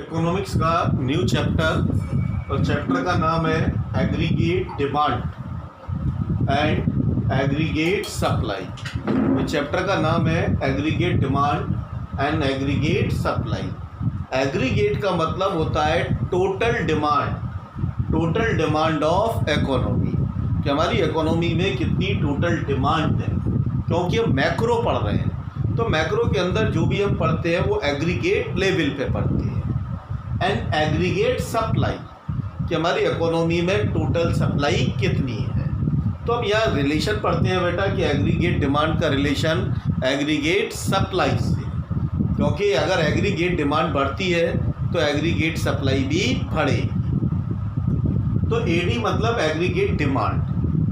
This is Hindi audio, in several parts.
इकोनॉमिक्स का न्यू चैप्टर और चैप्टर का नाम है aggregate demand and aggregate supply. Chapter का नाम है aggregate demand and aggregate supply. Aggregate का मतलब होता है टोटल डिमांड ऑफ इकोनॉमी, कि हमारी इकोनॉमी में कितनी टोटल डिमांड है। क्योंकि हम मैक्रो पढ़ रहे हैं तो मैक्रो के अंदर जो भी हम पढ़ते हैं वो एग्रीगेट लेवल पे पढ़ते हैं। एंड एग्रीगेट सप्लाई, कि हमारी इकोनॉमी में टोटल सप्लाई कितनी है। तो अब यहाँ रिलेशन पढ़ते हैं बेटा कि एग्रीगेट डिमांड का रिलेशन एग्रीगेट सप्लाई से, क्योंकि अगर एग्रीगेट डिमांड बढ़ती है तो एग्रीगेट सप्लाई भी बढ़ेगी। तो एडी मतलब एग्रीगेट डिमांड,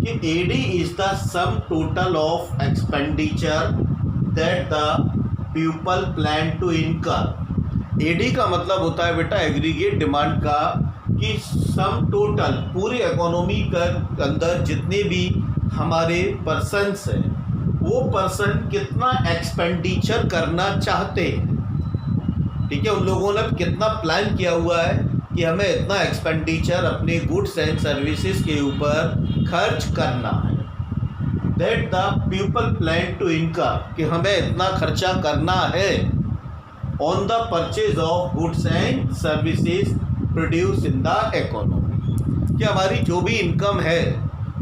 कि AD is the sum total of expenditure that the people plan to incur. AD का मतलब होता है बेटा एग्रीगेट डिमांड का कि सम टोटल पूरी इकोनॉमी के अंदर जितने भी हमारे पर्सन्स हैं वो पर्सन कितना एक्सपेंडिचर करना चाहते हैं। ठीक है, उन लोगों ने कितना प्लान किया हुआ है कि हमें इतना एक्सपेंडिचर अपने गुड्स एंड सर्विसेज के ऊपर खर्च करना है। That the people plan to incur, कि हमें इतना खर्चा करना है on the purchase of goods and services produce in the economy. कि हमारी जो भी इनकम है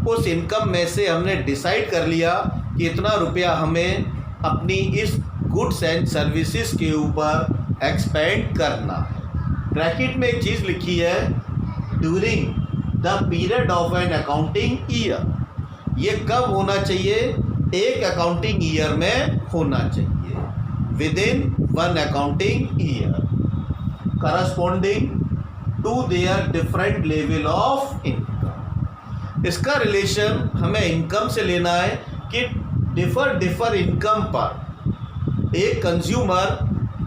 उस इनकम में से हमने डिसाइड कर लिया कि इतना रुपया हमें अपनी इस गुड्स एंड सर्विसेज के ऊपर एक्सपेंड करना है। ब्रैकेट में एक चीज़ लिखी है, during the period of an accounting year. ये कब होना चाहिए? एक अकाउंटिंग ईयर में होना चाहिए, within one accounting year, corresponding to their different level of income. इसका रिलेशन हमें इनकम से लेना है कि डिफर इनकम पर एक कंज्यूमर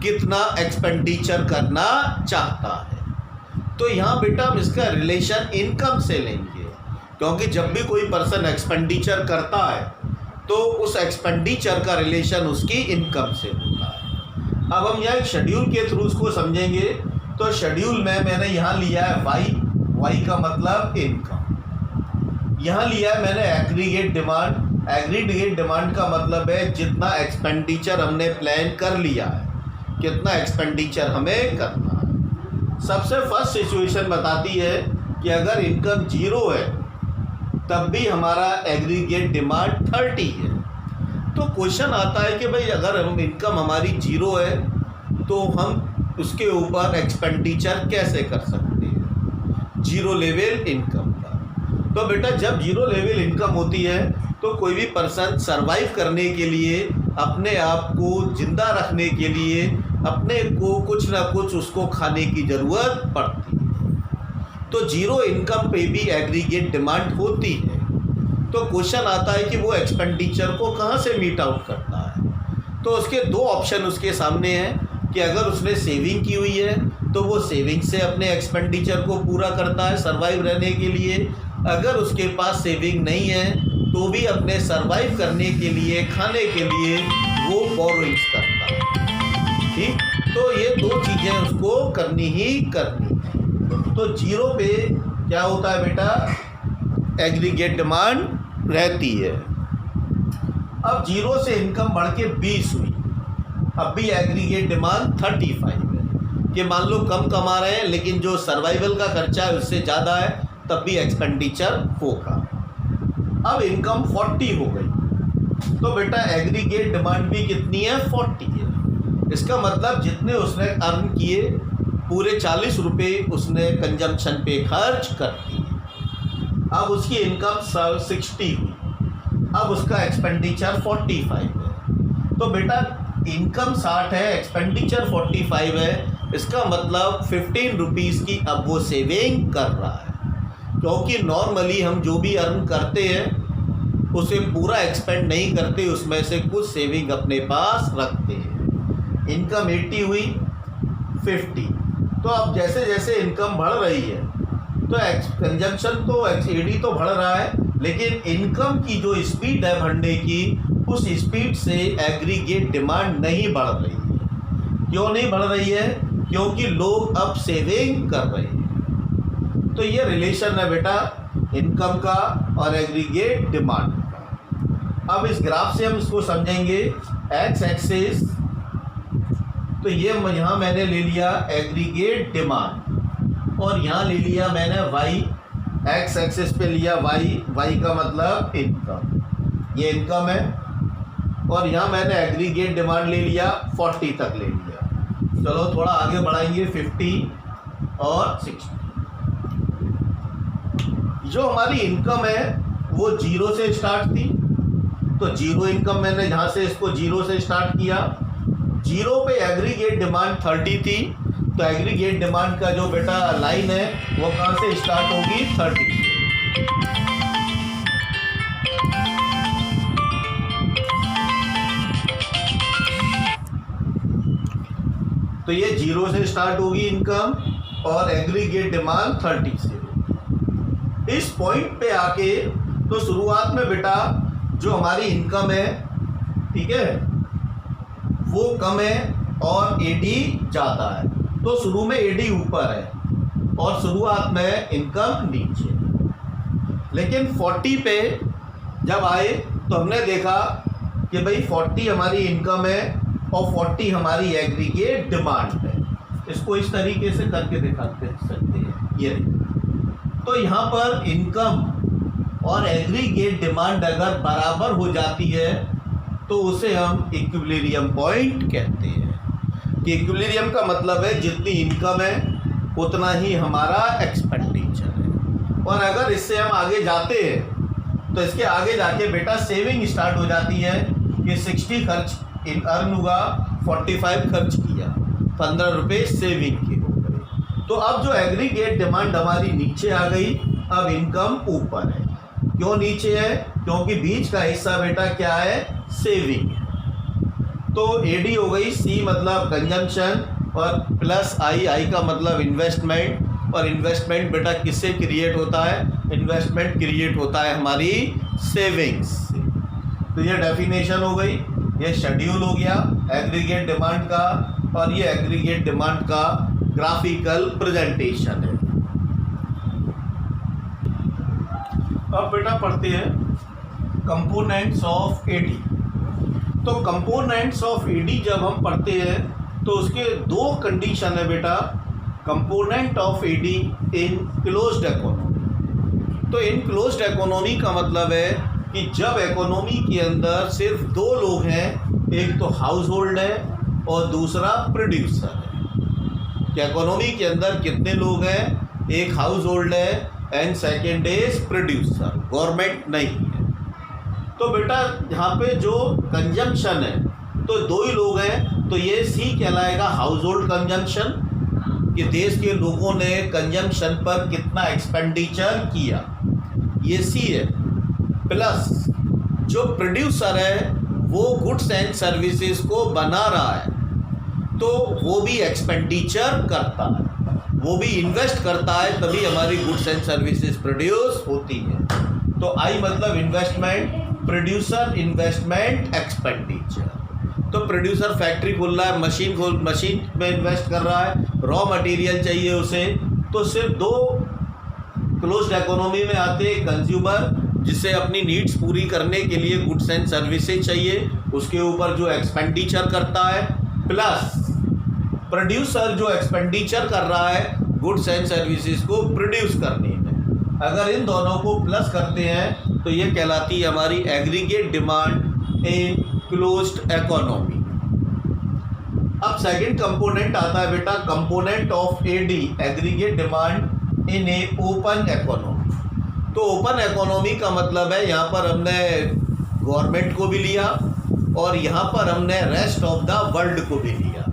कितना एक्सपेंडिचर करना चाहता है। तो यहाँ बेटा हम इसका रिलेशन इनकम से लेंगे, क्योंकि जब भी कोई पर्सन एक्सपेंडिचर करता है तो उस एक्सपेंडिचर का रिलेशन उसकी इनकम से होता है। अब हम यहाँ एक शेड्यूल के थ्रू उसको समझेंगे। तो शेड्यूल में मैंने यहाँ लिया है वाई का मतलब इनकम। यहाँ लिया है मैंने एग्रीगेट डिमांड। एग्रीगेट डिमांड का मतलब है जितना एक्सपेंडिचर हमने प्लान कर लिया है, कितना एक्सपेंडिचर हमें करना है। सबसे फर्स्ट सिचुएशन बताती है कि अगर इनकम 0 है तब भी हमारा एग्रीगेट डिमांड 30 है। तो क्वेश्चन आता है कि भाई अगर हम इनकम हमारी 0 है तो हम उसके ऊपर एक्सपेंडिचर कैसे कर सकते हैं 0 लेवल इनकम पर। तो बेटा जब 0 लेवल इनकम होती है तो कोई भी पर्सन सरवाइव करने के लिए, अपने आप को जिंदा रखने के लिए अपने को कुछ ना कुछ उसको खाने की ज़रूरत पड़ती है। तो 0 इनकम पे भी एग्रीगेट डिमांड होती है। तो क्वेश्चन आता है कि वो एक्सपेंडिचर को कहाँ से मीट आउट करता है। तो उसके 2 ऑप्शन उसके सामने हैं कि अगर उसने सेविंग की हुई है तो वो सेविंग से अपने एक्सपेंडिचर को पूरा करता है सर्वाइव रहने के लिए। अगर उसके पास सेविंग नहीं है तो भी अपने सर्वाइव करने के लिए, खाने के लिए वो बोरोइंग्स करता है। ठीक, तो ये 2 चीज़ें उसको करनी ही करनी है। तो 0 पे क्या होता है बेटा? एग्रीगेट डिमांड रहती है। अब 0 से इनकम बढ़ के 20 हुई, अब भी एग्रीगेट डिमांड 35 है। कि मान लो कम कमा रहे हैं लेकिन जो सर्वाइवल का खर्चा है उससे ज़्यादा है, तब भी एक्सपेंडिचर होगा। अब इनकम 40 हो गई तो बेटा एग्रीगेट डिमांड भी कितनी है? 40 है। इसका मतलब जितने उसने अर्न किए पूरे 40 रुपये उसने कंजम्पशन पे खर्च कर दिए। अब उसकी इनकम 60 हुई, अब उसका एक्सपेंडिचर 45 है। तो बेटा इनकम 60 है, एक्सपेंडिचर 45 है। इसका मतलब 15 रुपीज़ की अब वो सेविंग कर रहा है। क्योंकि नॉर्मली हम जो भी अर्न करते हैं उसे पूरा एक्सपेंड नहीं करते, उसमें से कुछ सेविंग अपने पास रखते हैं। इनकम 80 हुई, 50। तो अब जैसे जैसे इनकम बढ़ रही है तो कंजम्पशन तो एडी तो बढ़ रहा है, लेकिन इनकम की जो स्पीड है बढ़ने की उस स्पीड से एग्रीगेट डिमांड नहीं बढ़ रही है। क्यों नहीं बढ़ रही है? क्योंकि लोग अब सेविंग कर रहे हैं। तो ये रिलेशन है बेटा इनकम का और एग्रीगेट डिमांड का। अब इस ग्राफ से हम इसको समझेंगे। एक्स एक्सिस, तो ये यहाँ मैंने ले लिया एग्रीगेट डिमांड और यहाँ ले लिया मैंने वाई, एक्स एक्सिस पे लिया वाई, वाई का मतलब इनकम, ये इनकम है। और यहाँ मैंने एग्रीगेट डिमांड ले लिया 40 तक ले लिया। चलो थोड़ा आगे बढ़ाएंगे 50 और 60। जो हमारी इनकम है वो 0 से स्टार्ट थी, तो 0 इनकम मैंने यहाँ से इसको 0 से स्टार्ट किया। 0 पे एग्रीगेट डिमांड 30 थी, तो एग्रीगेट डिमांड का जो बेटा लाइन है वो कहाँ से स्टार्ट होगी 30 से। तो ये 0 से स्टार्ट होगी इनकम और एग्रीगेट डिमांड 30 से। इस पॉइंट पे आके तो शुरुआत में बेटा जो हमारी इनकम है, ठीक है, वो कम है और एडी ज़्यादा है। तो शुरू में एडी ऊपर है और शुरुआत में इनकम नीचे। लेकिन 40 पे जब आए तो हमने देखा कि भाई 40 हमारी इनकम है और 40 हमारी एग्रीगेट डिमांड है। इसको इस तरीके से करके दिखाते सकते हैं ये। तो यहाँ पर इनकम और एग्रीगेट डिमांड अगर बराबर हो जाती है तो उसे हम इक्विलिब्रियम पॉइंट कहते हैं। कि इक्विलिब्रियम का मतलब है जितनी इनकम है उतना ही हमारा एक्सपेंडिचर है। और अगर इससे हम आगे जाते हैं तो इसके आगे जाके बेटा सेविंग स्टार्ट हो जाती है कि 60 खर्च अर्न हुआ, 45 खर्च किया, 15 रुपये सेविंग के हो गए। तो अब जो एग्रीगेट डिमांड हमारी नीचे आ गई, अब इनकम ऊपर है। क्यों नीचे है? क्योंकि बीच का हिस्सा बेटा क्या है, सेविंग। तो एडी हो गई, सी मतलब कंजम्पशन और प्लस आई, आई का मतलब इन्वेस्टमेंट। और इन्वेस्टमेंट बेटा किससे क्रिएट होता है? इन्वेस्टमेंट क्रिएट होता है हमारी सेविंग्स से। तो ये डेफिनेशन हो गई, ये शेड्यूल हो गया एग्रीगेट डिमांड का, और ये एग्रीगेट डिमांड का ग्राफिकल प्रेजेंटेशन है। अब बेटा पढ़ते हैं कंपोनेंट्स ऑफ एडी। तो कंपोनेंट्स ऑफ एडी जब हम पढ़ते हैं तो उसके दो कंडीशन है बेटा। Component of AD in closed economy. तो इन क्लोज्ड इकोनॉमी का मतलब है कि जब इकोनॉमी के अंदर सिर्फ दो लोग हैं, एक तो हाउस होल्ड है और दूसरा प्रोड्यूसर है। कि इकोनॉमी के अंदर कितने लोग हैं? एक हाउस होल्ड है and second is producer, government नहीं है। तो बेटा यहाँ पे जो कंजम्पशन है तो दो ही लोग हैं, तो ये सी कहलाएगा हाउस होल्ड कंजम्पशन, कि देश के लोगों ने कंजम्पशन पर कितना एक्सपेंडिचर किया, ये सी है। प्लस जो प्रोड्यूसर है वो गुड्स एंड सर्विसेज को बना रहा है, तो वो भी एक्सपेंडिचर करता है, वो भी इन्वेस्ट करता है, तभी हमारी गुड्स एंड सर्विसेज प्रोड्यूस होती है। तो आई मतलब इन्वेस्टमेंट, प्रोड्यूसर इन्वेस्टमेंट एक्सपेंडिचर। तो प्रोड्यूसर फैक्ट्री खोल रहा है, मशीन में इन्वेस्ट कर रहा है, रॉ मटेरियल चाहिए उसे, तो सिर्फ दो क्लोज्ड इकोनॉमी में आते हैं, कंज्यूमर जिसे अपनी नीड्स पूरी करने के लिए गुड्स एंड सर्विसेज चाहिए, उसके ऊपर जो एक्सपेंडिचर करता है, प्लस प्रोड्यूसर जो एक्सपेंडिचर कर रहा है गुड्स एंड सर्विसेज को प्रोड्यूस करने में। अगर इन दोनों को प्लस करते हैं तो ये कहलाती है हमारी aggregate demand in closed economy. अब सेकंड कंपोनेंट आता है बेटा component of AD, aggregate demand in a open economy. तो ओपन इकोनॉमी का मतलब है यहाँ पर हमने गवर्नमेंट को भी लिया और यहाँ पर हमने रेस्ट ऑफ द वर्ल्ड को भी लिया।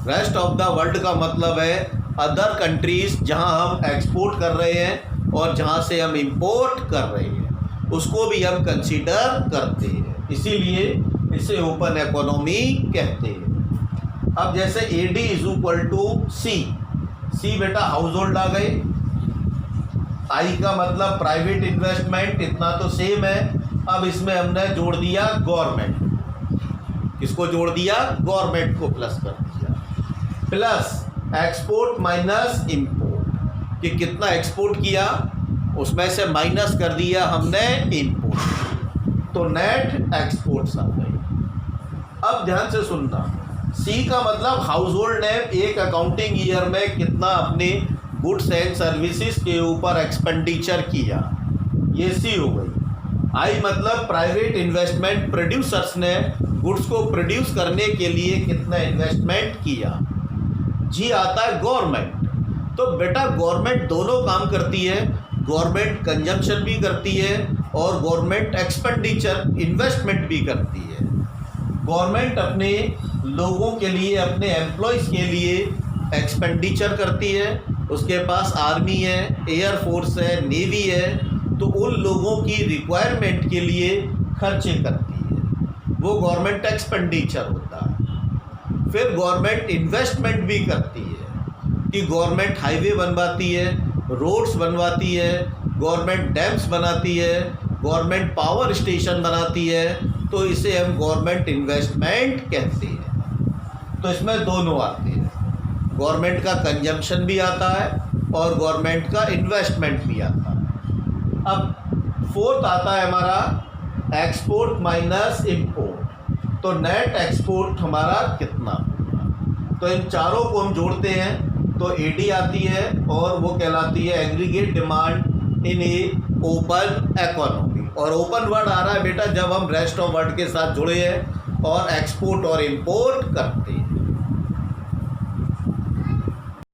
रेस्ट ऑफ द वर्ल्ड का मतलब है अदर कंट्रीज जहाँ हम एक्सपोर्ट कर रहे हैं और जहाँ से हम इंपोर्ट कर रहे हैं, उसको भी हम कंसीडर करते हैं, इसीलिए इसे ओपन इकोनॉमी कहते हैं। अब जैसे एडी इज इक्वल टू सी, सी बेटा हाउस होल्ड आ गए, आई का मतलब प्राइवेट इन्वेस्टमेंट, इतना तो सेम है। अब इसमें हमने जोड़ दिया गवर्नमेंट, किसको जोड़ दिया? गवर्नमेंट को प्लस कर दिया। प्लस एक्सपोर्ट माइनस इंपोर्ट, कि कितना एक्सपोर्ट किया उसमें से माइनस कर दिया हमने इंपोर्ट, तो नेट एक्सपोर्ट्स आ गई। अब ध्यान से सुनना, सी का मतलब हाउस होल्ड ने एक अकाउंटिंग ईयर में कितना अपने गुड्स एंड सर्विसेज के ऊपर एक्सपेंडिचर किया, ये सी हो गई। आई मतलब प्राइवेट इन्वेस्टमेंट, प्रोड्यूसर्स ने गुड्स को प्रोड्यूस करने के लिए कितना इन्वेस्टमेंट किया। जी आता है गवर्नमेंट, तो बेटा गवर्नमेंट दोनों काम करती है, गवर्नमेंट कंजम्पशन भी करती है और गवर्नमेंट एक्सपेंडिचर इन्वेस्टमेंट भी करती है। गवर्नमेंट अपने लोगों के लिए, अपने एम्प्लॉयज़ के लिए एक्सपेंडिचर करती है, उसके पास आर्मी है, एयरफोर्स है, नेवी है, तो उन लोगों की रिक्वायरमेंट के लिए खर्चे करती है, वो गवर्नमेंट एक्सपेंडिचर होता है। फिर गवर्नमेंट इन्वेस्टमेंट भी करती है कि गवर्नमेंट हाईवे बनवाती है, रोड्स बनवाती है, गवर्नमेंट डैम्स बनाती है, गवर्नमेंट पावर स्टेशन बनाती है, तो इसे हम गवर्नमेंट इन्वेस्टमेंट कहते हैं। तो इसमें दोनों आते हैं, गवर्नमेंट का कंजम्पशन भी आता है और गवर्नमेंट का इन्वेस्टमेंट भी आता है। अब फोर्थ आता है हमारा एक्सपोर्ट माइनस इंपोर्ट, तो नेट एक्सपोर्ट हमारा कितना होगा। तो इन चारों को हम जोड़ते हैं तो एडी आती है और वो कहलाती है aggregate demand in a open economy. और ओपन वर्ड आ रहा है बेटा जब हम रेस्ट ऑफ वर्ड के साथ जुड़े हैं और एक्सपोर्ट और इंपोर्ट करते हैं।